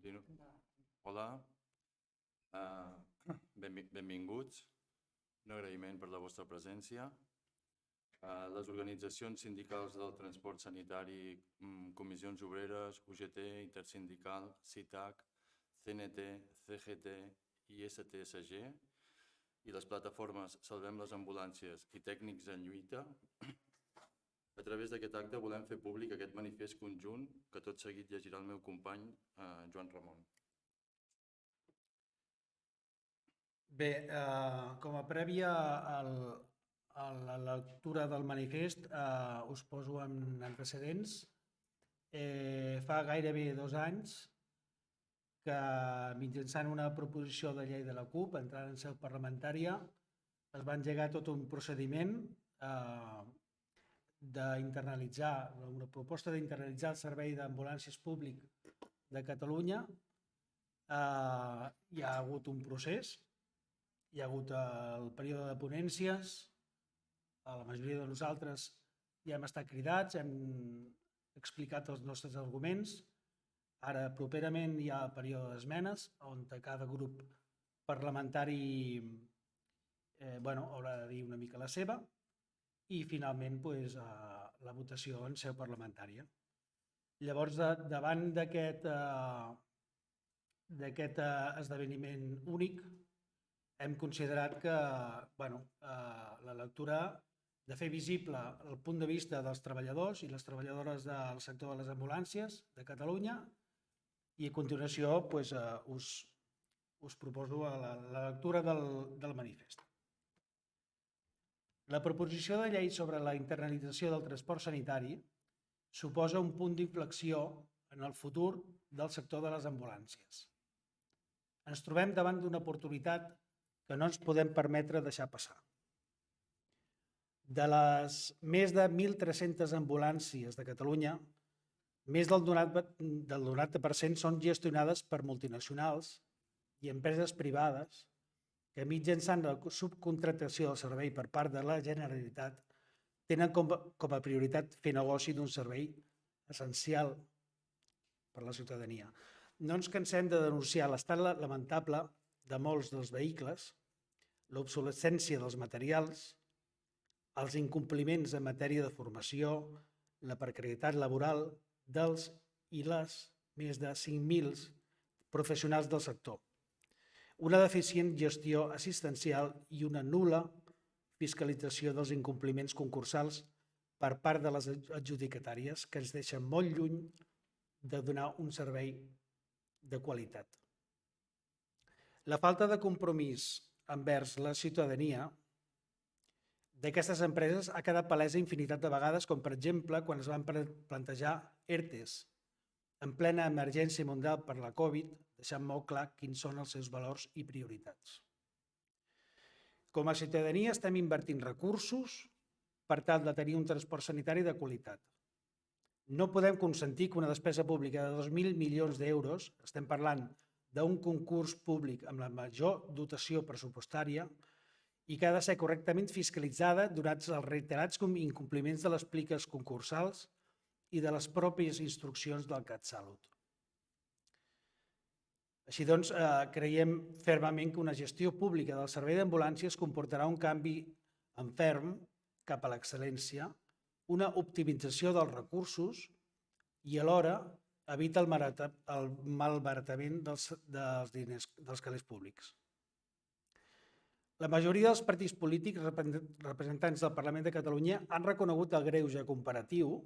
Continu. Hola, benvinguts. Un agraïment per la vostra presència. Les organitzacions sindicals del transport sanitari, comissions obreres, UGT, Intersindical, CITAC, CNT, CGT i STSG i les plataformes Salvem les Ambulàncies i Tècnics en Lluita. A través d'aquest acte volem fer públic aquest manifest conjunt que tot seguit llegirà el meu company Joan Ramon. Bé, com a prèvia a la lectura del manifest us poso en antecedents. Fa gairebé 2 anys que mitjançant una proposició de llei de la CUP, entrant en seu parlamentària, es va engegar tot un procediment d'internalitzar, una proposta d'internalitzar el servei d'ambulàncies públic de Catalunya. Hi ha hagut un procés, hi ha hagut el període de ponències, la majoria de nosaltres ja hem estat cridats, hem explicat els nostres arguments. Ara, properament, hi ha el període d'esmenes, on cada grup parlamentari haurà de dir una mica la seva, i finalment la votació en seu parlamentària. Llavors, davant d'aquest esdeveniment únic, hem considerat que la lectura de fer visible el punt de vista dels treballadors i les treballadores del sector de les ambulàncies de Catalunya, i a continuació us proposo la lectura del manifest. La proposició de llei sobre la internalització del transport sanitari suposa un punt d'inflexió en el futur del sector de les ambulàncies. Ens trobem davant d'una oportunitat que no ens podem permetre deixar passar. De les més de 1.300 ambulàncies de Catalunya, més del 90% són gestionades per multinacionals i empreses privades que mitjançant la subcontractació del servei per part de la Generalitat tenen com a prioritat fer negoci d'un servei essencial per a la ciutadania. No ens cansem de denunciar l'estat lamentable de molts dels vehicles, l'obsolescència dels materials, els incompliments en matèria de formació, la precarietat laboral dels i les més de 5.000 professionals del sector, una deficient gestió assistencial i una nul·la fiscalització dels incompliments concursals per part de les adjudicatàries, que ens deixen molt lluny de donar un servei de qualitat. La falta de compromís envers la ciutadania d'aquestes empreses ha quedat palesa infinitat de vegades, com per exemple quan es van plantejar ERTEs en plena emergència mundial per la Covid, deixant molt clar quins són els seus valors i prioritats. Com a ciutadania estem invertint recursos per tal de tenir un transport sanitari de qualitat. No podem consentir que una despesa pública de 2.000 milions d'euros, estem parlant d'un concurs públic amb la major dotació pressupostària i que ha de ser correctament fiscalitzada donats els reiterats incompliments de les pliques concursals i de les pròpies instruccions del CatSalut. Així doncs, creiem fermament que una gestió pública del servei d'ambulàncies comportarà un canvi en ferm cap a l'excel·lència, una optimització dels recursos i alhora evita el malbaratament dels diners dels calés públics. La majoria dels partits polítics representants del Parlament de Catalunya han reconegut el greuge comparatiu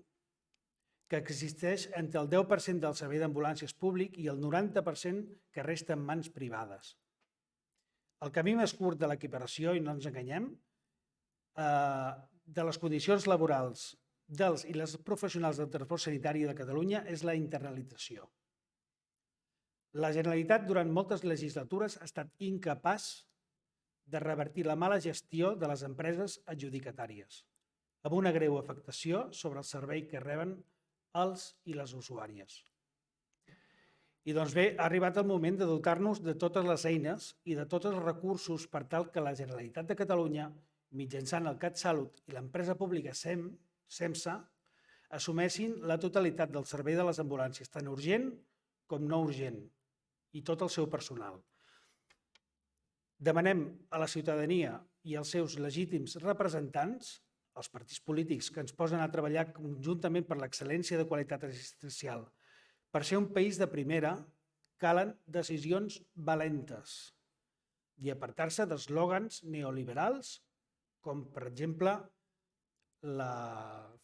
que existeix entre el 10% del servei d'ambulàncies públic i el 90% que resta en mans privades. El camí més curt de l'equiparació, i no ens enganyem, de les condicions laborals dels i les professionals del transport sanitari de Catalunya és la internalització. La Generalitat durant moltes legislatures ha estat incapaç de revertir la mala gestió de les empreses adjudicatàries, amb una greu afectació sobre el servei que reben els i les usuàries. I doncs bé, ha arribat el moment de dotar-nos de totes les eines i de tots els recursos per tal que la Generalitat de Catalunya, mitjançant el CatSalut i l'empresa pública SEMSA, assumeixin la totalitat del servei de les ambulàncies, tant urgent com no urgent, i tot el seu personal. Demanem a la ciutadania i als seus legítims representants, els partits polítics que ens posen a treballar conjuntament per l'excel·lència de qualitat assistencial. Per ser un país de primera, calen decisions valentes i apartar-se d'eslògans neoliberals, com per exemple la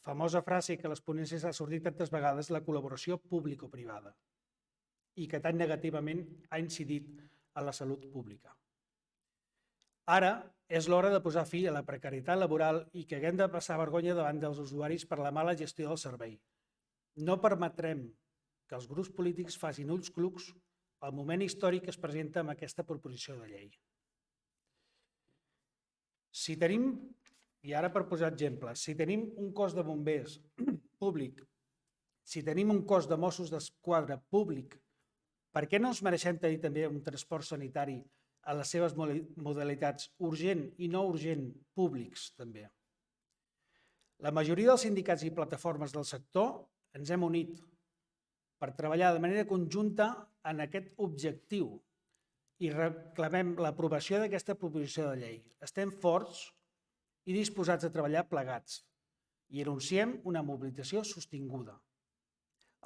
famosa frase que a les ponències ha sortit tantes vegades, la col·laboració público-privada, i que tan negativament ha incidit a la salut pública. Ara és l'hora de posar fi a la precarietat laboral i que haguem de passar vergonya davant dels usuaris per la mala gestió del servei. No permetrem que els grups polítics facin ulls clucs al moment històric que es presenta amb aquesta proposició de llei. Si tenim, i ara per posar exemples, si tenim un cos de bombers públic, si tenim un cos de Mossos d'Esquadra públic, per què no ens mereixem tenir també un transport sanitari a les seves modalitats urgent i no urgent públics també? La majoria dels sindicats i plataformes del sector ens hem unit per treballar de manera conjunta en aquest objectiu i reclamem l'aprovació d'aquesta proposició de llei. Estem forts i disposats a treballar plegats i anunciem una mobilització sostinguda.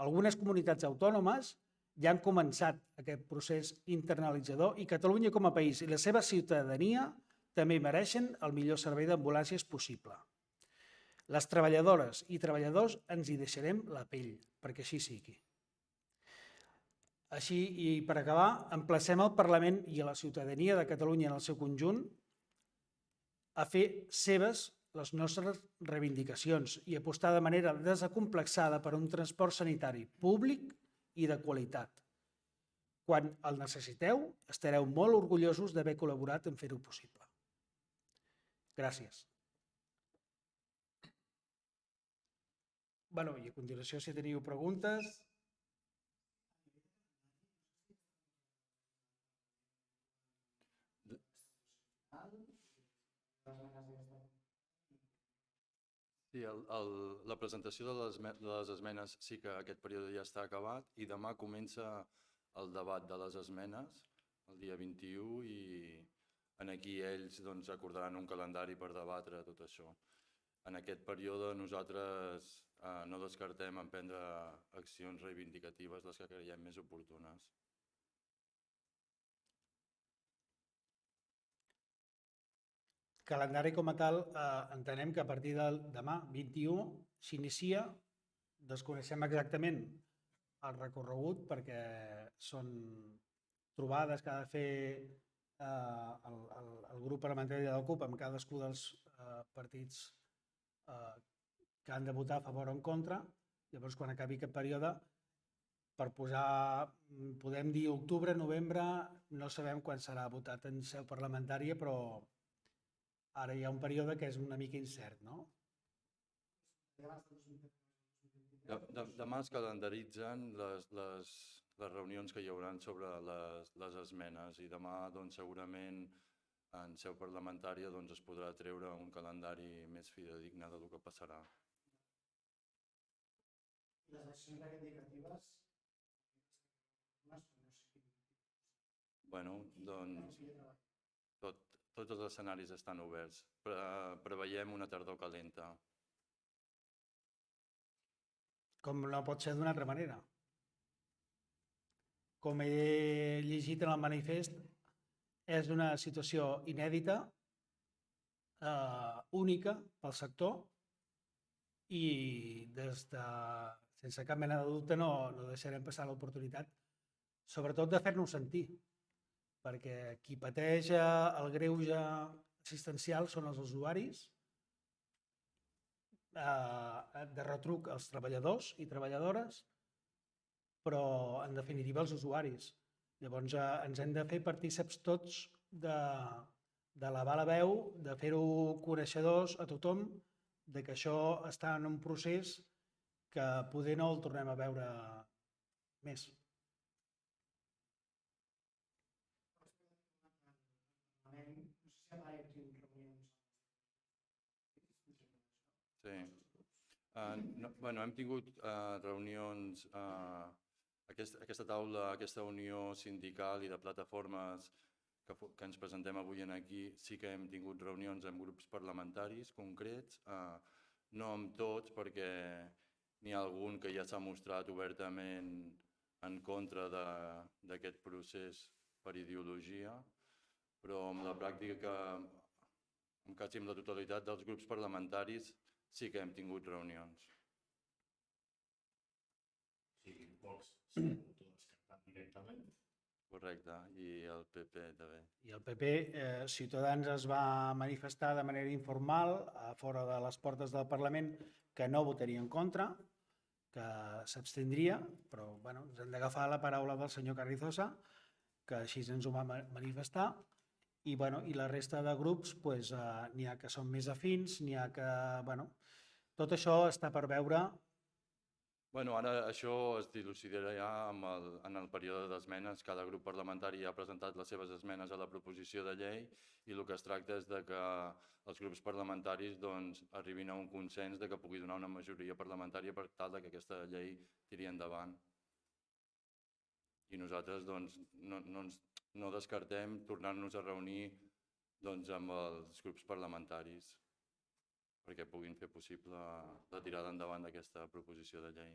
Algunes comunitats autònomes ja han començat aquest procés internalitzador i Catalunya com a país i la seva ciutadania també mereixen el millor servei d'ambulàncies possible. Les treballadores i treballadors ens hi deixarem la pell perquè així sigui. Així, i per acabar, emplacem el Parlament i a la ciutadania de Catalunya en el seu conjunt a fer seves les nostres reivindicacions i apostar de manera desacomplexada per un transport sanitari públic i de qualitat. Quan el necessiteu, estareu molt orgullosos d'haver col·laborat en fer-ho possible. Gràcies. I a continuació, si teniu preguntes... Sí, la presentació de les esmenes sí que aquest període ja està acabat i demà comença el debat de les esmenes el dia 21 i aquí ells acordaran un calendari per debatre tot això. En aquest període nosaltres no descartem emprendre accions reivindicatives les que creiem més oportunes. Calendari com a tal, entenem que a partir de demà, 21, s'inicia, desconeixem exactament el recorregut perquè són trobades que ha de fer el grup parlamentari de la CUP amb cadascú dels partits que han de votar a favor o en contra. Llavors, quan acabi aquest període, per posar, podem dir octubre, novembre, no sabem quan serà votat en seu parlamentària, però ara hi ha un període que és una mica incert, no? Demà es calendaritzen les reunions que hi haurà sobre les esmenes i demà segurament en seu parlamentària es podrà treure un calendari més fidedigne del que passarà. Les accions reivindicatives... Bueno, tots els escenaris estan oberts. Preveiem una tardor calenta. Com no pot ser d'una altra manera. Com he llegit en el manifest, és una situació inèdita, única pel sector i sense cap mena de dubte no deixarem passar l'oportunitat, sobretot de fer-nos sentir, perquè qui pateix el greuge assistencial són els usuaris, de retruc els treballadors i treballadores, però en definitiva els usuaris. Llavors ens hem de fer partíceps tots d'elevar la veu, de fer-ho coneixedors a tothom, de que això està en un procés que poder no el tornem a veure més. Sí. Hem tingut reunions Aquesta taula, aquesta unió sindical i de plataformes que ens presentem avui aquí, sí que hem tingut reunions amb grups parlamentaris concrets, no amb tots perquè n'hi ha algun que ja s'ha mostrat obertament en contra d'aquest procés per ideologia, però amb la pràctica, en quasi amb la totalitat dels grups parlamentaris, sí que hem tingut reunions. Sí, Vox s'ha descartat directament. Correcte, i el PP també. I el PP, Ciutadans es va manifestar de manera informal a fora de les portes del Parlament que no votaria en contra, que s'abstindria, però bueno, ens hem d'agafar la paraula del senyor Carrizosa, que així ens ho va manifestar, i la resta de grups n'hi ha que són més afins, n'hi ha que... Tot això està per veure. Ara això es dilucidarà en el període d'esmenes. Cada grup parlamentari ha presentat les seves esmenes a la proposició de llei i el que es tracta és que els grups parlamentaris arribin a un consens que pugui donar una majoria parlamentària per tal que aquesta llei tiri endavant. I nosaltres no descartem tornar-nos a reunir amb els grups parlamentaris perquè puguin fer possible la tirada endavant d'aquesta proposició de llei.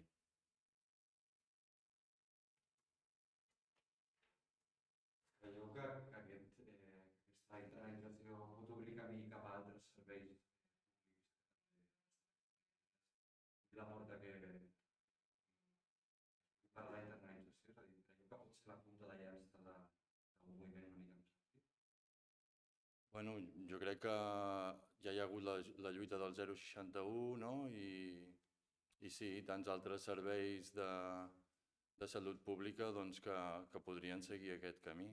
Creieu que aquesta internalització pot obrir camí cap a altres serveis i la porta que per la internalització? És a dir, creieu que pot ser la punta de llança d'un moviment una mica més actiu? Jo crec que ja hi ha hagut la lluita del 061, no? I sí, tants altres serveis de salut pública que podrien seguir aquest camí.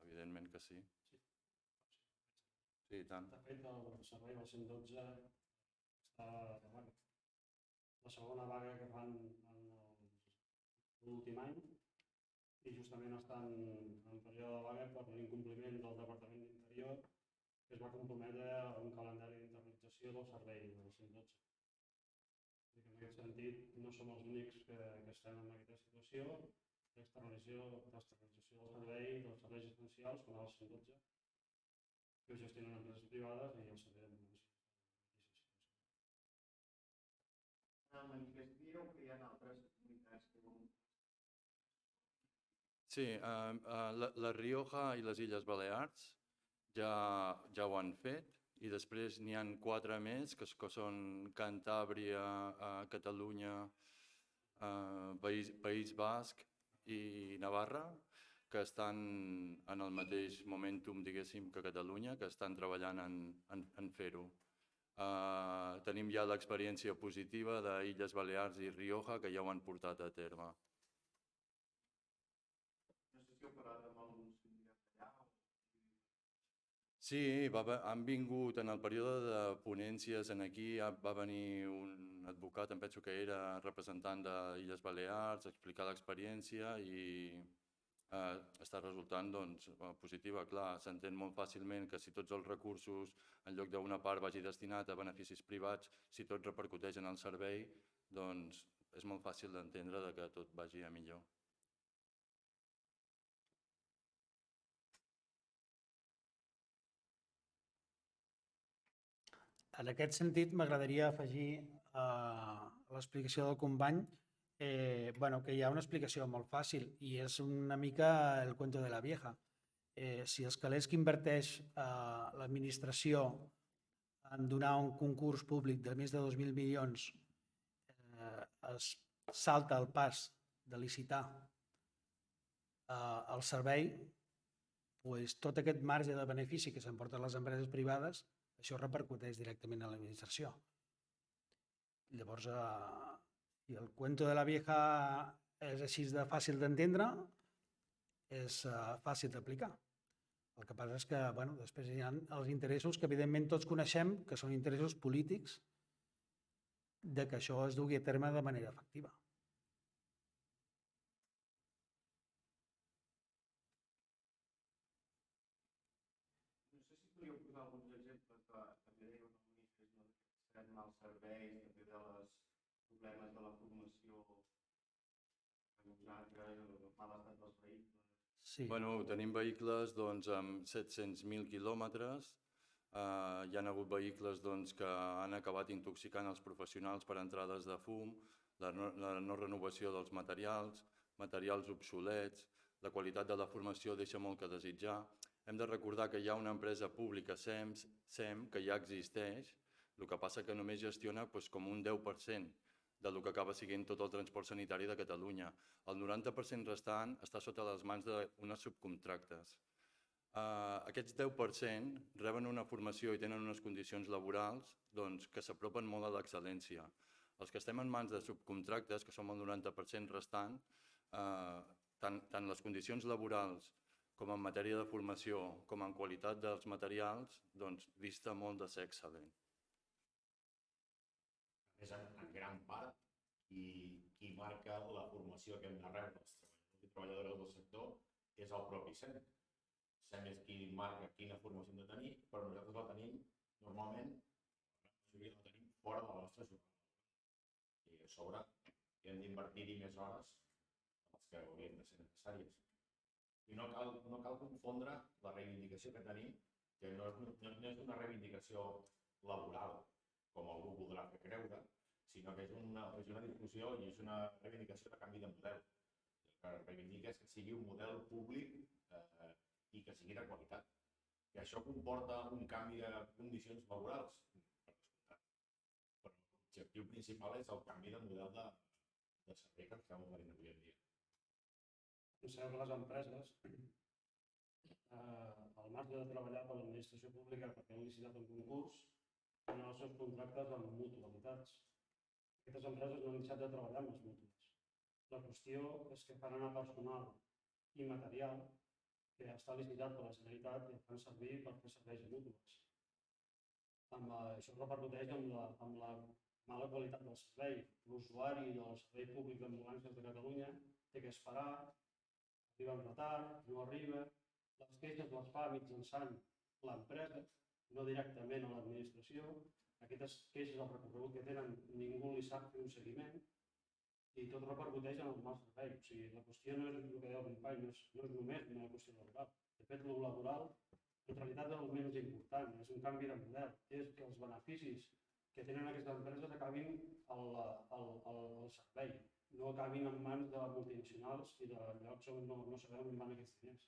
Evidentment que sí. Sí, i tant. De fet, el servei del 112 està de vaga. La segona vaga que fan en l'últim any i justament estan en període de vaga per l'incompliment del Departament d'Interior que es va comprometre a un calendari d'internalització del servei del 112. En aquest sentit, no som els únics que estem en aquesta situació. L'externalització del servei dels serveis essencials, com el 112, que ho gestionen empreses privades i el servei d'ambulància. En el manifest dieu que hi ha altres comunitats que volen... Sí, la Rioja i les Illes Balears ja ho han fet i després n'hi ha 4 més que són Cantàbria, Catalunya, País Basc i Navarra, que estan en el mateix momentum, diguéssim, que Catalunya, que estan treballant en fer-ho. Tenim ja l'experiència positiva d'Illes Balears i Rioja, que ja ho han portat a terme. No sé si heu parlat amb alguns sindicats allà. Sí, han vingut en el període de ponències aquí, va venir un advocat, em penso que era representant d'Illes Balears, a explicar l'experiència i està resultant positiva. Clar, s'entén molt fàcilment que si tots els recursos, en lloc d'una part, vagi destinat a beneficis privats, si tot repercuteix en el servei, doncs és molt fàcil d'entendre que tot vagi a millor. En aquest sentit, m'agradaria afegir a l'explicació del company que hi ha una explicació molt fàcil i és una mica el cuento de la vieja. Si els calés que inverteix l'administració en donar un concurs públic de més de 2.000 milions es salta el pas de licitar el servei, tot aquest marge de benefici que s'emporten les empreses privades, això repercuteix directament a l'administració. Llavors, el cuento de la vieja és així de fàcil d'entendre, és fàcil d'aplicar. El que passa és que després hi ha els interessos que evidentment tots coneixem, que són interessos polítics, de que això es dugui a terme de manera efectiva. No sé si podríeu posar alguns exemples que també dèieu en el manifest, que seran mals serveis, també dels problemes de la formació usat, el mal estat dels vehicles. Sí. Bueno, tenim vehicles doncs, amb 700.000 quilòmetres. Hi ha hagut vehicles doncs, que han acabat intoxicant els professionals per entrades de fum, la no renovació dels materials, materials obsolets, la qualitat de la formació deixa molt que desitjar. Hem de recordar que hi ha una empresa pública, SEM, que ja existeix, el que passa que només gestiona doncs, com un 10% del que acaba sent tot el transport sanitari de Catalunya. El 90% restant està sota les mans d'unes subcontractes. Aquests 10% reben una formació i tenen unes condicions laborals doncs, que s'apropen molt a l'excel·lència. Els que estem en mans de subcontractes, que som el 90% restant, tant les condicions laborals com en matèria de formació, com en qualitat dels materials, doncs dista molt de ser excel·lent. A més, en gran part, qui marca la formació que hem de rebre els treballadors i treballadores del sector és el propi SEM. SEM és qui marca quina formació hem de tenir, però nosaltres la tenim, normalment, la majoria la tenim fora de la nostra jornada. I a sobre hem d'invertir-hi més hores dels que haurien de ser necessàries. I no cal confondre la reivindicació que tenim, que no és una reivindicació laboral, com algú voldrà fer creure, sinó que és una discussió i és una reivindicació de canvi de model. El que reivindica és que sigui un model públic i que sigui de qualitat. Que això comporta un canvi de condicions laborals, per descomptat. Però l'objectiu principal és el canvi de model de servei que estem oferint avui en dia. Penseu que les empreses, al marge de treballar per l'administració pública perquè han licitat un concurs, tenen els seus contractes amb mutualitats. Aquestes empreses no han deixat de treballar amb les mútues. La qüestió és que fan anar personal i material que està licitat per la Generalitat i el fan servir per fer serveis a mútues. Això repercuteix en la mala qualitat del servei. L'usuari del servei públic d'ambulàncies de Catalunya té que esperar, arriba en retard, no arriba, les queixes les fa mitjançant l'empresa, no directament a l'administració. Aquestes queixes, el recorregut que tenen, ningú li sap fer un seguiment i tot repercuteix en el mal servei. O sigui, la qüestió no és el que deia el company, no és només una qüestió laboral. De fet, el laboral, en realitat, és el menys important, és un canvi de model. És que els beneficis que tenen aquestes empreses acabin al servei, no acabin en mans de multinacionals i de llocs on no sabem on van aquests diners.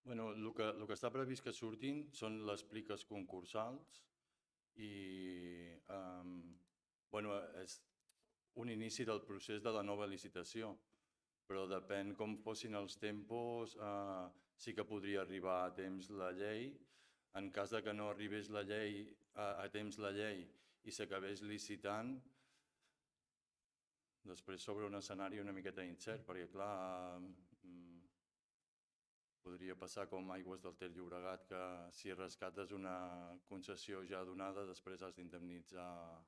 Bueno, el que està previst que surtin són les pliques concursals i és un inici del procés de la nova licitació, però depèn com fossin els tempos, sí que podria arribar a temps la llei. En cas de que no arribés la llei a temps la llei i s'acabés licitant, després s'obre un escenari una miqueta incert, perquè clar, podria passar com Aigües del Ter Llobregat, que si rescates una concessió ja donada, després has d'indemnitzar.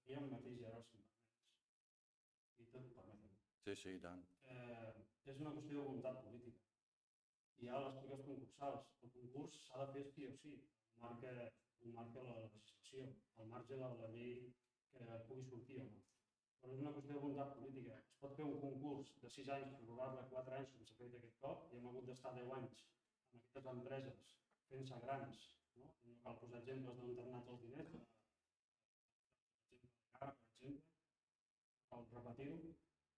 Hi ha un matís, ara, si em permets. I tot ho permetem. Sí, i tant. És una qüestió de voluntat política. Hi ha les pliques concursals. El concurs s'ha de fer sí o sí. Ho marca la legislació, al marge de la llei que pugui sortir o no. Però és una qüestió de voluntat política. Es pot fer un concurs de 6 anys, prorrogat de 4 anys, com s'ha fet aquest cop, i hem hagut d'estar 10 anys amb aquestes empreses fent-se grans. No cal posar exemples d'on han anat els diners, per exemple, cal repetir-ho.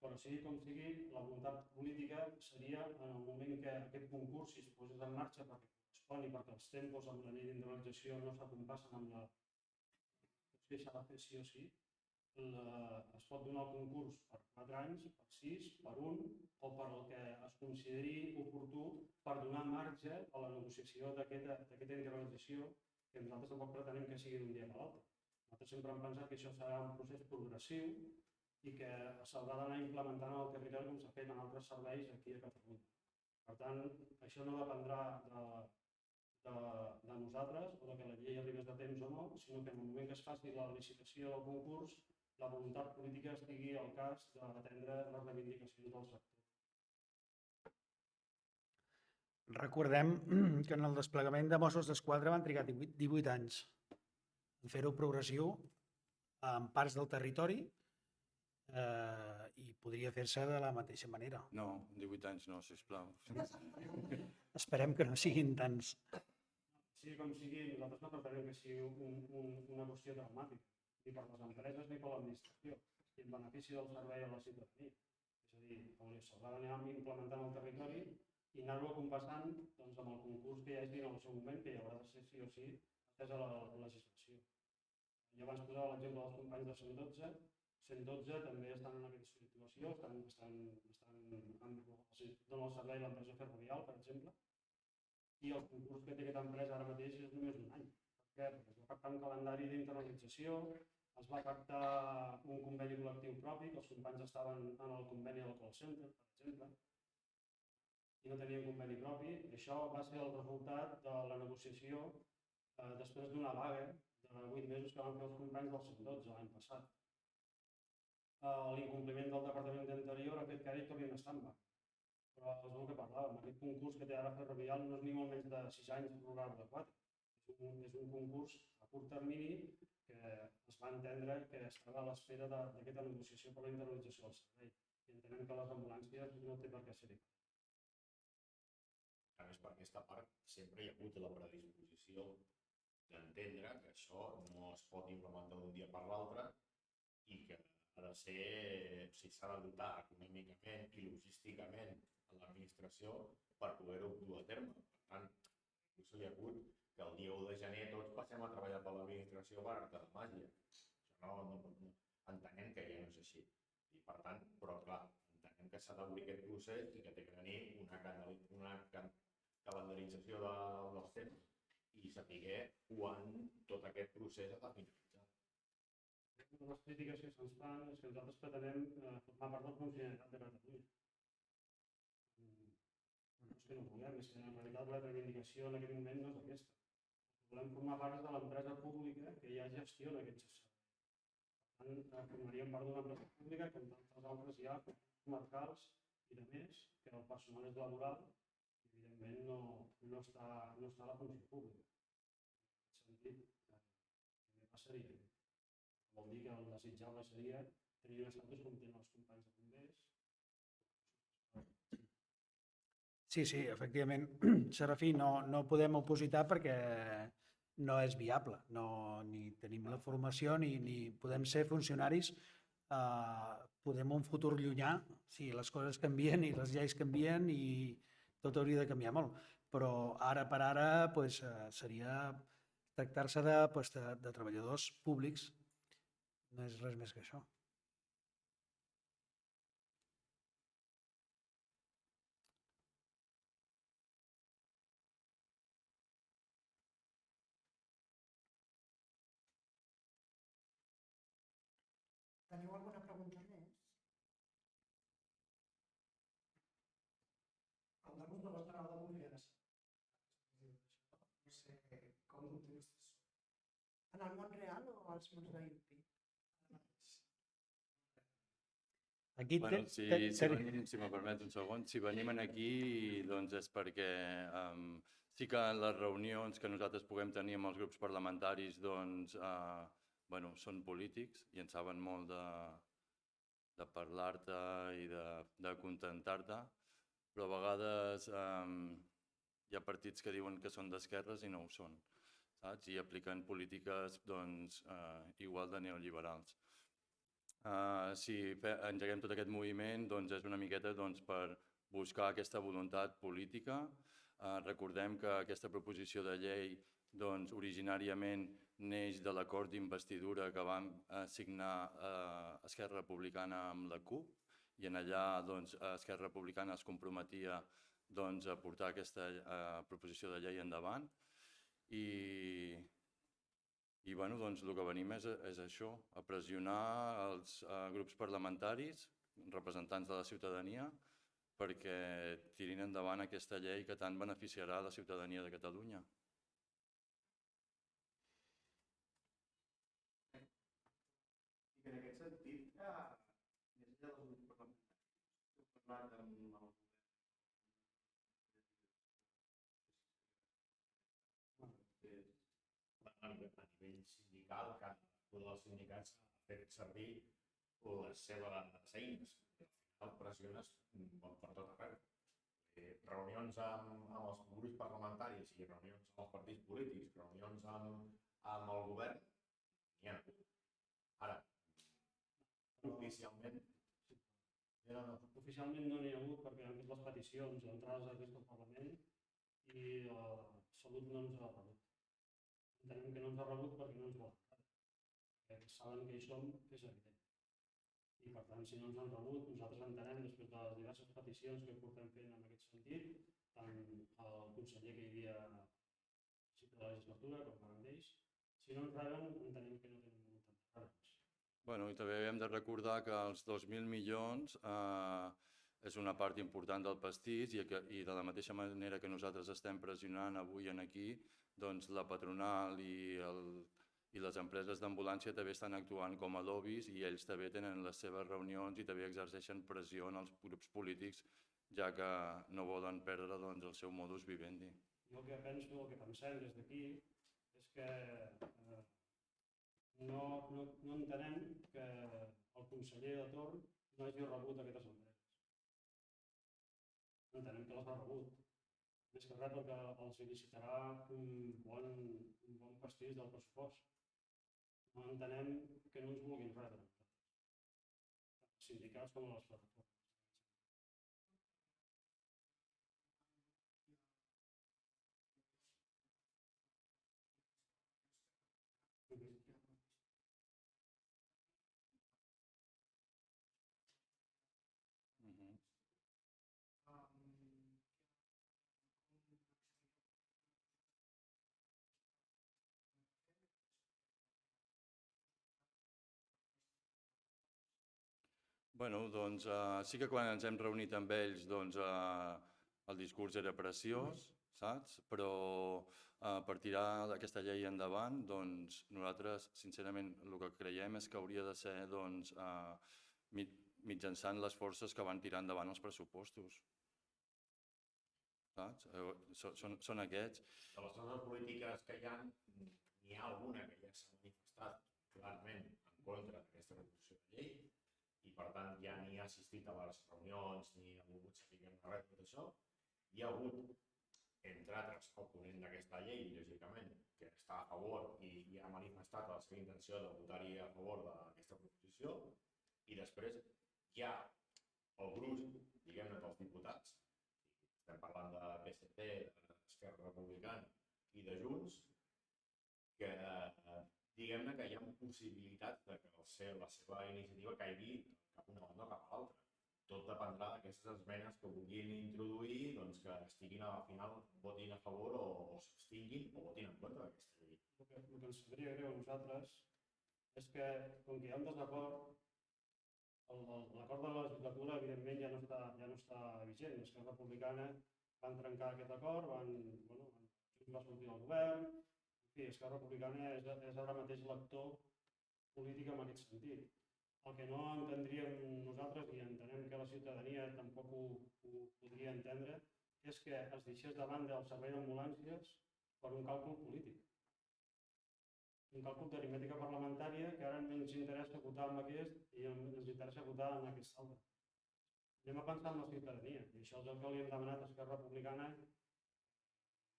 Però sigui com sigui, la voluntat política seria en el moment que aquest concurs, si es posés en marxa perquè correspon i perquè els tempos amb la llei d'internalització no s'acompassen amb la que s'ha de fer sí o sí, es pot donar el concurs per 4 anys, per 6, per 1 o per el que es consideri oportú per donar marge a la negociació d'aquesta internalització, que nosaltres tampoc pretenem que sigui d'un dia per l'altre. Nosaltres sempre hem pensat que això serà un procés progressiu i que s'haurà d'anar implementant en el territori com s'ha fet en altres serveis aquí a Catalunya. Per tant, això no dependrà de nosaltres o que la llei arribés de temps o no, sinó que en el moment que es faci la licitació del concurs, la voluntat política estigui al cas d'atendre les reivindicacions del sector. Recordem que en el desplegament de Mossos d'Esquadra van trigar 18 anys en fer-ho progressiu en parts del territori i podria fer-se de la mateixa manera. No, 18 anys no, sisplau. Esperem que no siguin tants. Sigui com sigui, nosaltres no pretenem que sigui una qüestió traumàtica, ni per les empreses ni per l'administració, i en benefici del servei a la ciutadania. És a dir, s'haurà d'anar implementant el territori i anar-ho acompassant doncs, amb el concurs que hi hagi en el seu moment, que hi haurà de ser sí o sí atès a la legislació. Jo abans posava l'exemple dels companys de 112. 112 també estan en aquesta situació, donen el servei a l'empresa ferrovial, per exemple, i el concurs que té aquesta empresa ara mateix és només d'un any. Per què? Perquè es va pactar un calendari d'internalització, es va pactar un conveni col·lectiu propi, que els companys estaven en el conveni del call center, per exemple, i no tenien conveni propi. Això va ser el resultat de la negociació després d'una vaga de 8 mesos que van fer els companys del 112 l'any passat. L'incompliment del Departament d'Interior ha fet que ara hi tornin a estar en vaga. Però és el que parlàvem, aquest concurs que té ara Ferrovial no és ni molt menys de 6 anys prorrogat de 4. És un concurs a curt termini que es va entendre que estava a l'espera d'aquesta negociació per la internalització del servei. I entenem que les ambulàncies no té per què ser-hi. A més, per aquesta part sempre hi ha hagut la predisposició d'entendre que això no es pot implementar d'un dia per l'altre i que ha de ser, si s'ha de dotar econòmicament i logísticament a l'administració per poder-ho dur a terme. Per tant, inclús hi ha hagut que el dia 1 de gener tots passem a treballar per l'administració per arte de màgia. Això no entenem que ja no és així. I per tant, però clar, entenem que s'ha d'obrir aquest procés i que té que tenir una calendarització dels temps i saber quan tot aquest procés ha de finalitzar. Una de les crítiques que se'ns fan és que nosaltres pretenem formar part del funcionariat de Catalunya. No és que no vulguem, és que en realitat la reivindicació en aquest moment no és aquesta. Volem formar part de l'empresa pública que ja gestiona aquests serveis. Per tant, formaríem part d'una empresa pública que en tantes altres hi ha comarcals i de més, que el personal és laboral i evidentment no està a la funció pública. En aquest sentit, també passaria. Vol dir que el desitjable seria tenir un estatus com tenen els companys de bombers. Sí, efectivament, Serafí, no podem opositar perquè no és viable. Ni tenim la formació ni podem ser funcionaris. Podem un futur llunyà, si les coses canvien i les lleis canvien i tot hauria de canviar molt. Però ara per ara seria tractar-se de treballadors públics. No és res més que això. Teniu alguna pregunta més? El damunt de l'estrada de confiança. No sé com ho tens. En el món real o als mons d'IUP? Aquí si me permet un segon, si venim aquí doncs és perquè sí que les reunions que nosaltres puguem tenir amb els grups parlamentaris doncs, són polítics i en saben molt de parlar-te i de contentar-te, però a vegades hi ha partits que diuen que són d'esquerres i no ho són, saps? I apliquen polítiques doncs, igual de neoliberals. Si engeguem tot aquest moviment, doncs és una miqueta per buscar aquesta voluntat política. Recordem que aquesta proposició de llei originàriament neix de l'acord d'investidura que vam signar Esquerra Republicana amb la CUP, i en allà Esquerra Republicana es comprometia a portar aquesta proposició de llei endavant. I el que venim és això, a pressionar els grups parlamentaris, representants de la ciutadania, perquè tirin endavant aquesta llei que tant beneficiarà la ciutadania de Catalunya. I que en aquest sentit, més enllà dels grups parlamentaris, heu parlat amb el govern? A nivell sindical, cada un dels sindicats ha fet servir les seves eines. Al final pressiones per tot arreu. Reunions amb els grups parlamentaris i reunions amb els partits polítics, reunions amb el govern, n'hi ha hagut. Ara, oficialment... Oficialment no n'hi ha hagut perquè han fet les peticions d'entrades a aquest Parlament i Salut no ens ha rebut. Entenem que no ens ha rebut perquè no ens volen. Saben que hi som, és evident. I per tant, si no ens han rebut, nosaltres entenem, després de les diverses peticions que portem fent en aquest sentit, tant el conseller que hi havia a la legislatura com parlant d'ells, si no ens reben, entenem que no tenen voluntat de rebre'ns. I també hem de recordar que els 2.000 milions és una part important del pastís i de la mateixa manera que nosaltres estem pressionant avui aquí, doncs la patronal i les empreses d'ambulància també estan actuant com a lobbies i ells també tenen les seves reunions i també exerceixen pressió en els grups polítics, ja que no volen perdre el seu modus vivendi. Jo el que penso, el que pensem des d'aquí, és que no entenem que el conseller de torn no hagi rebut aquestes empreses. Entenem que les ha rebut. Més que res perquè els licitarà un bon pastís del pressupost. No entenem que no ens vulguin rebre, els sindicats com a les plataformes. Sí que quan ens hem reunit amb ells el discurs era preciós, saps? Però per tirar aquesta llei endavant, nosaltres, sincerament, el que creiem és que hauria de ser mitjançant les forces que van tirar endavant els pressupostos. Saps? Són aquests. De les forces polítiques que hi ha, n'hi ha alguna que ja s'ha manifestat clarament en contra d'aquesta proposició de llei i, per tant, ja ni ha assistit a les reunions ni ha volgut saber res de tot això. Hi ha hagut, entre altres, el ponent d'aquesta llei, lògicament, que està a favor i ha manifestat la seva intenció de votar-hi a favor d'aquesta proposició, i després hi ha el grup, diguem-ne, dels diputats, estem parlant de PSC, d'Esquerra Republicana i de Junts, que diguem-ne que hi ha possibilitats que la seva iniciativa caigui cap a una banda o cap a l'altra. Tot dependrà d'aquestes esmenes que vulguin introduir, que estiguin al final, votin a favor o s'abstinguin o votin en contra d'aquesta llei. El que ens sabria greu a nosaltres és que, com que hi ha un desacord, l'acord de la legislatura, evidentment, ja no està vigent. Esquerra Republicana van trencar aquest acord, va sortir del govern. En fi, Esquerra Republicana és ara mateix l'actor polític en aquest sentit. El que no entendríem nosaltres, i entenem que la ciutadania tampoc ho podria entendre, és que es deixés de banda el servei d'ambulàncies per un càlcul polític. Un càlcul d'aritmètica parlamentària que ara no ens interessa votar amb aquest i ens interessa votar amb aquest altre. Anem a pensar en la ciutadania, i això és el que li hem demanat a Esquerra Republicana en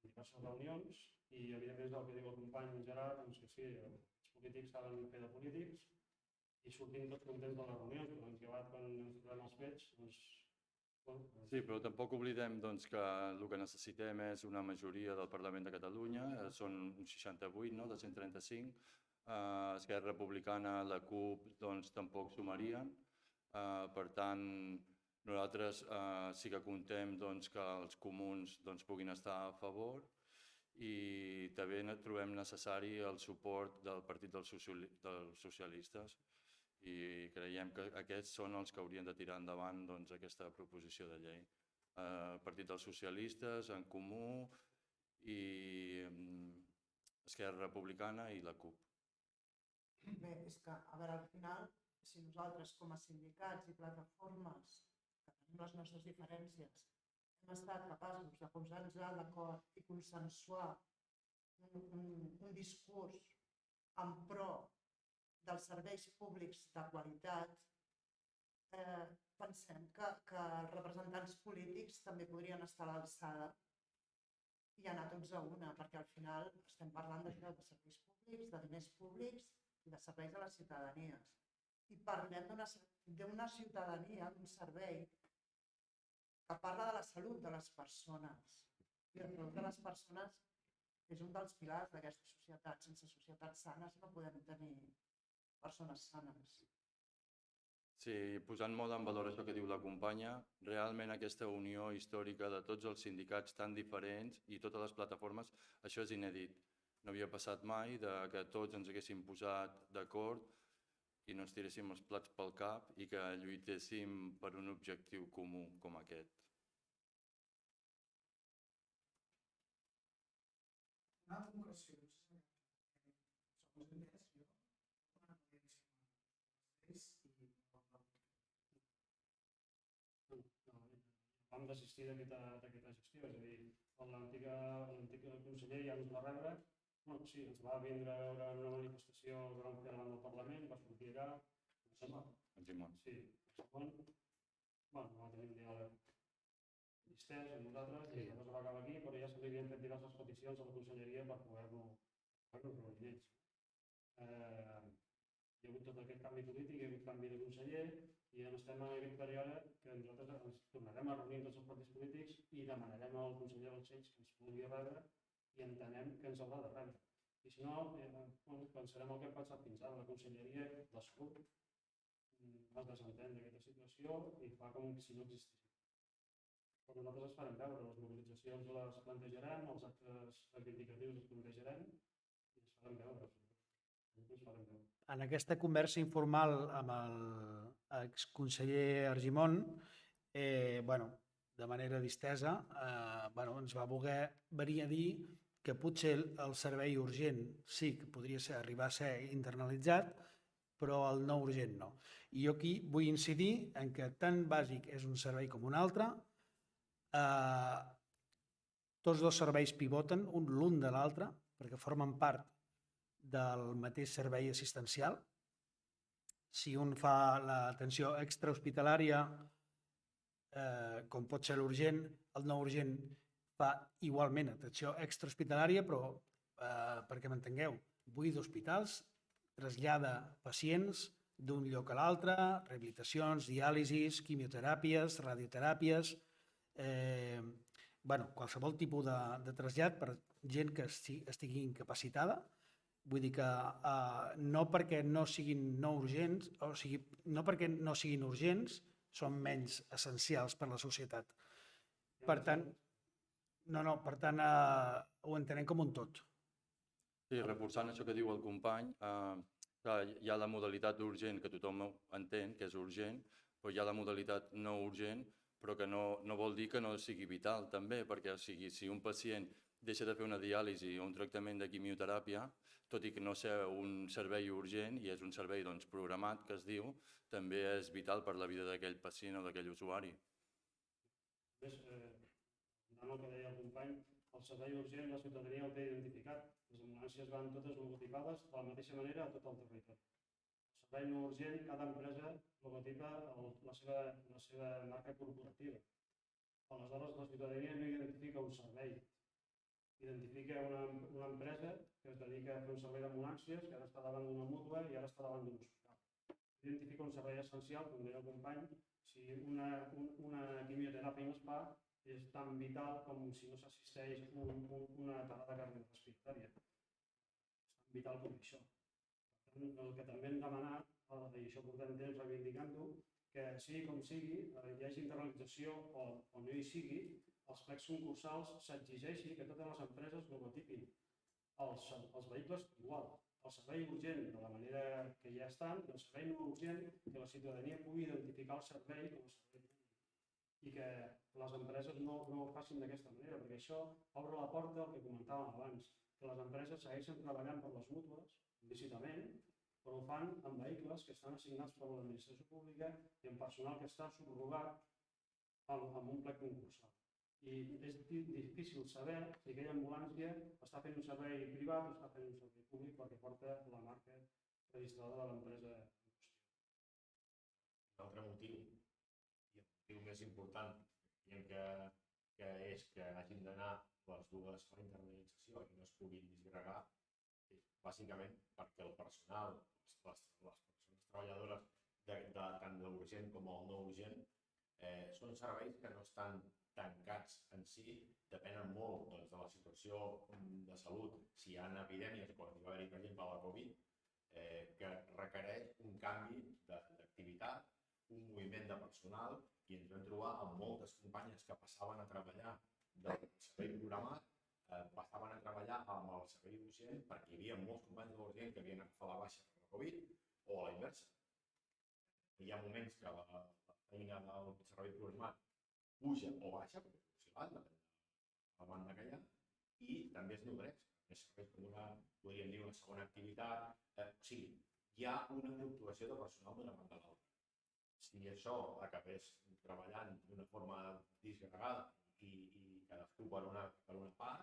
diverses reunions, i evidentment és el que diu el company Gerard, que sí, els polítics saben fer de polítics, i sortim tots contents de les reunions, però hem acabat quan ens trobem els fets, doncs, bueno, Sí, però tampoc oblidem doncs, que el que necessitem és una majoria del Parlament de Catalunya, són uns 68, no?, de 135. Esquerra Republicana, la CUP, doncs, tampoc sumarien. Per tant, nosaltres sí que comptem doncs, que els comuns doncs, puguin estar a favor i també trobem necessari el suport del Partit dels Socialistes i creiem que aquests són els que haurien de tirar endavant doncs, aquesta proposició de llei. Partit dels Socialistes, En Comú i Esquerra Republicana i la CUP. Bé, és que, a veure, al final, si nosaltres com a sindicats i plataformes, que tenim les nostres diferències, hem estat capaços de posar-nos d'acord i consensuar un discurs en pro dels serveis públics de qualitat, pensem que els representants polítics també podrien estar a l'alçada i anar tots a una, perquè al final estem parlant de serveis públics, de diners públics i de serveis a les ciutadanies. I parlem d'una ciutadania, d'un servei que parla de la salut de les persones. I la salut de les persones és un dels pilars d'aquesta societat. Sense societats sanes no podem tenir persones sanes. Sí, posant molt en valor això que diu la companya, realment aquesta unió històrica de tots els sindicats tan diferents i totes les plataformes, això és inèdit. No havia passat mai que tots ens haguéssim posat d'acord i no ens tiréssim els plats pel cap i que lluitéssim per un objectiu comú com aquest. Una concreció, segons he entès, jo, una vam desistir d'aquesta gestió, és a dir, l'antic conseller ja ens va rebre, sí, ens va vindre a veure en una manifestació que vam fer davant del Parlament, va sortir allà, Argimon. sí, segon, va tenir un diàleg distès amb nosaltres i llavors va acabar aquí, però ja se li havien fet diverses peticions a la conselleria per poder-nos reunir ells. Hi ha hagut tot aquest canvi polític, hi ha hagut canvi de conseller i ja estem en aquest període que nosaltres ens tornarem a reunir amb tots els partits polítics i demanarem al conseller Balcells que ens pugui rebre i entenem que ens haurà de rebre. I si no, pensarem el que hem pensat fins ara. La conselleria de Salut es desentén d'aquesta situació i fa com si no existís. Però nosaltres es farem veure, les mobilitzacions les plantejarem, els actes reivindicatius els plantejarem i ens farem veure. En aquesta conversa informal amb l'exconseller Argimon, de manera distesa, ens va voler venir a dir que potser el servei urgent sí que podria arribar a ser internalitzat, però el no urgent no. I jo aquí vull incidir en que tan bàsic és un servei com un altre, tots dos serveis pivoten l'un de l'altre perquè formen part del mateix servei assistencial. Si un fa l'atenció extrahospitalària, com pot ser l'urgent, el no urgent fa igualment atenció extrahospitalària, però perquè m'entengueu, buida hospitals, trasllada pacients d'un lloc a l'altre, rehabilitacions, diàlisis, quimioteràpies, radioteràpies, qualsevol tipus de trasllat per gent que estigui incapacitada. Vull dir que no perquè no siguin no urgents, o sigui, no perquè no siguin urgents, són menys essencials per a la societat. Per tant, ho entenem com un tot. Sí, reforçant això que diu el company, hi ha la modalitat urgent que tothom entén que és urgent, però hi ha la modalitat no urgent, però que no vol dir que no sigui vital també, perquè si un pacient deixa de fer una diàlisi o un tractament de quimioteràpia, tot i que no ser un servei urgent i és un servei programat, que es diu, també és vital per la vida d'aquell pacient o d'aquell usuari. A més, el que deia el company, el servei urgent la ciutadania el té identificat. Les ambulàncies van totes logotipades de la mateixa manera a tot el territori. El servei no urgent, cada empresa logotipa la seva marca corporativa. Aleshores, la ciutadania no identifica un servei, identifica una empresa que es dedica a fer un servei d'ambulàncies, que ara està davant d'una mútua i ara està davant d'un hospital. identifica un servei essencial, com deia el company, si una quimioteràpia en spa és tan vital com si no s'assisteix una parada cardiorrespiratòria. És tan vital com això. Per tant, el que també hem demanat, i això portem temps reivindicant-ho, que sigui com sigui, hi hagi internalització o no hi sigui, als plecs concursals s'exigeixi que totes les empreses logotipin els vehicles igual. El servei urgent de la manera que ja estan, i el servei no urgent, que la ciutadania pugui identificar el servei com a servei urgent. I que les empreses no ho facin d'aquesta manera, perquè això obre la porta al que comentàvem abans, que les empreses segueixen treballant per les mútues, lícitament, però ho fan amb vehicles que estan assignats per l'administració pública i amb personal que està subrogat amb un plec concursal. I és difícil saber si aquella ambulància està fent un servei privat o està fent un servei públic perquè porta la marca registrada de l'empresa en qüestió. Un altre motiu, i el motiu més important, que és que hagin d'anar les dues a la internalització i no es puguin disgregar, és bàsicament perquè el personal, les persones treballadores tant de l'urgent com el no urgent, són serveis que no estan tancats en si, depenen molt de la situació de salut. Si hi ha epidèmies, com hi va haver-hi, per exemple, la Covid, que requereix un canvi d'activitat, un moviment de personal, i ens vam trobar amb moltes companyes que passaven a treballar del servei programat, passaven a treballar amb el servei urgent, perquè hi havia molts companys de l'urgent que havien agafat la baixa per la Covid, o a la inversa. Hi ha moments que la feina del servei programat puja o baixa, perquè és oscil·lant, depèn de la banda que hi ha, i també es nodreix. És serveis com podríem dir, una segona activitat. O sigui, hi ha una fluctuació de personal d'una banda a l'altra. Si això acabés treballant d'una forma disgregada i cadascú per una part,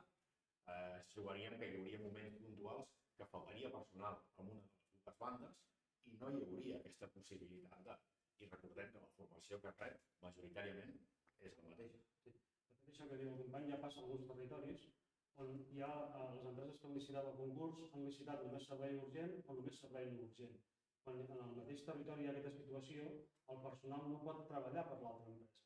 ens trobaríem que hi hauria moments puntuals que faltaria personal en una de les dues bandes i no hi hauria aquesta possibilitat de... I recordem que la formació que rep majoritàriament és la mateixa. De fet, això que diu el company ja passa en alguns territoris on hi ha les empreses que han licitat el concurs, han licitat només servei urgent o només servei no urgent. Quan en el mateix territori hi ha aquesta situació, el personal no pot treballar per l'altra empresa.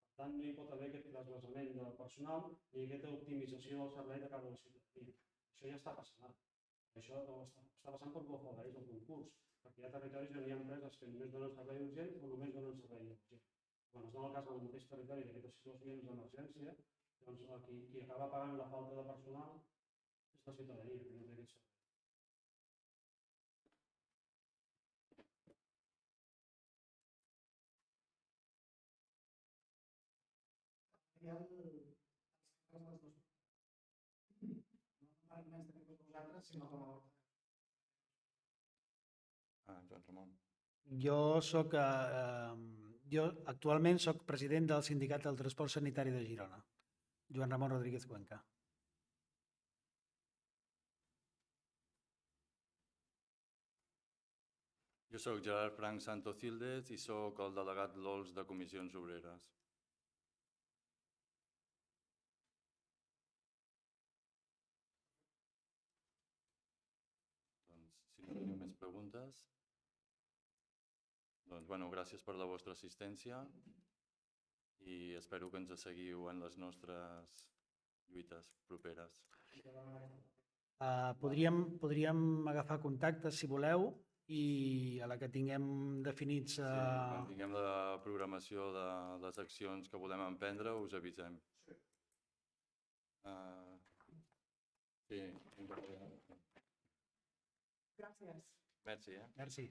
Per tant, no hi pot haver aquest desplaçament del personal ni aquesta optimització del servei de cara a la ciutadania. Això ja està passant. Això està passant perquè ho afavoreix el concurs, perquè hi ha territoris on hi ha empreses que només donen servei urgent o només donen servei urgent. Quan es dona el cas en el mateix territori d'aquestes situacions d'emergència, doncs qui acaba pagant la falta de personal és la ciutadania, que no té aquest servei. Hi ha els dos. No només també per vosaltres, sinó com a ordre. Joan Ramon. Jo actualment soc president del Sindicat del Transport Sanitari de Girona, Joan Ramon Rodríguez Cuenca. Jo soc Gerard Frank Santocildes i soc el delegat LOLS de Comissions Obreres. Doncs, si no teniu més preguntes, doncs, gràcies per la vostra assistència i espero que ens seguiu en les nostres lluites properes. Podríem agafar contactes, si voleu, i a la que tinguem definits... Quan tinguem la programació de les accions que volem emprendre, us avisem. Sí. Gràcies. Merci. Merci.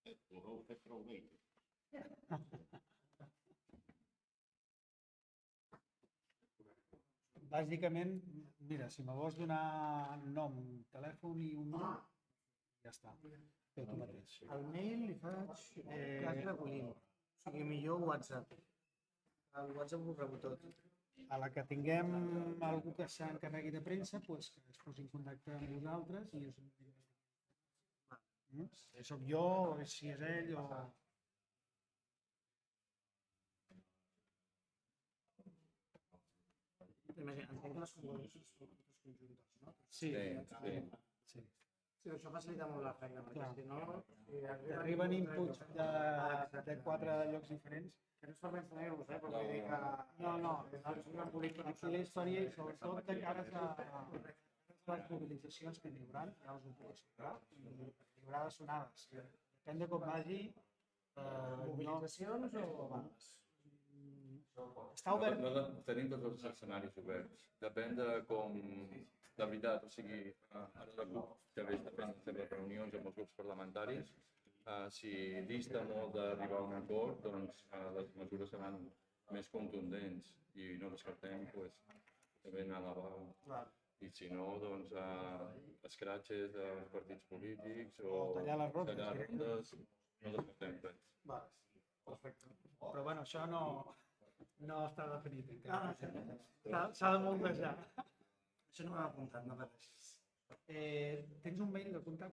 Ho heu fet prou bé. Bàsicament, mira, si me vols donar nom, telèfon i un número, ja està. Feu tu mateix. Al mail li faig cas recollint. O sigui, millor WhatsApp. El WhatsApp ho rebo tot. A la que tinguem algú que s'encarregui de premsa, doncs que es posi en contacte amb vosaltres i us diguem. Soc jo, o si és ell, o... Entenc que les convocatòries són conjuntes, no? Sí. Sí. Sí, això facilita molt la feina, perquè Clar. si no... Si T'arriben inputs de 4 llocs diferents. Que no és per mencionar-vos, però vull dir que... No. És una política... Aquí la història, i sobretot de cara a les mobilitzacions que n'hi haurà, ja us ho puc assegurar, i hi haurà sonades. Depèn de com vagi, Mobilitzacions o vagues? està obert. No tenim tots els escenaris oberts. Depèn de com, de veritat, o sigui, ara la CUP també està fent les seves reunions amb els grups parlamentaris. Si dista molt d'arribar a un acord, doncs les mesures seran més contundents i no descartem també anar a la vaga. Clar. I si no, doncs escratxes dels partits polítics o tallar les rondes, tallar rondes, no descartem res. Vale. Perfecte. Però bueno, això no està definit encara. Ah, S'ha de moltejar. això no m'ha apuntat, no pateixis. Tens un mail de contacte?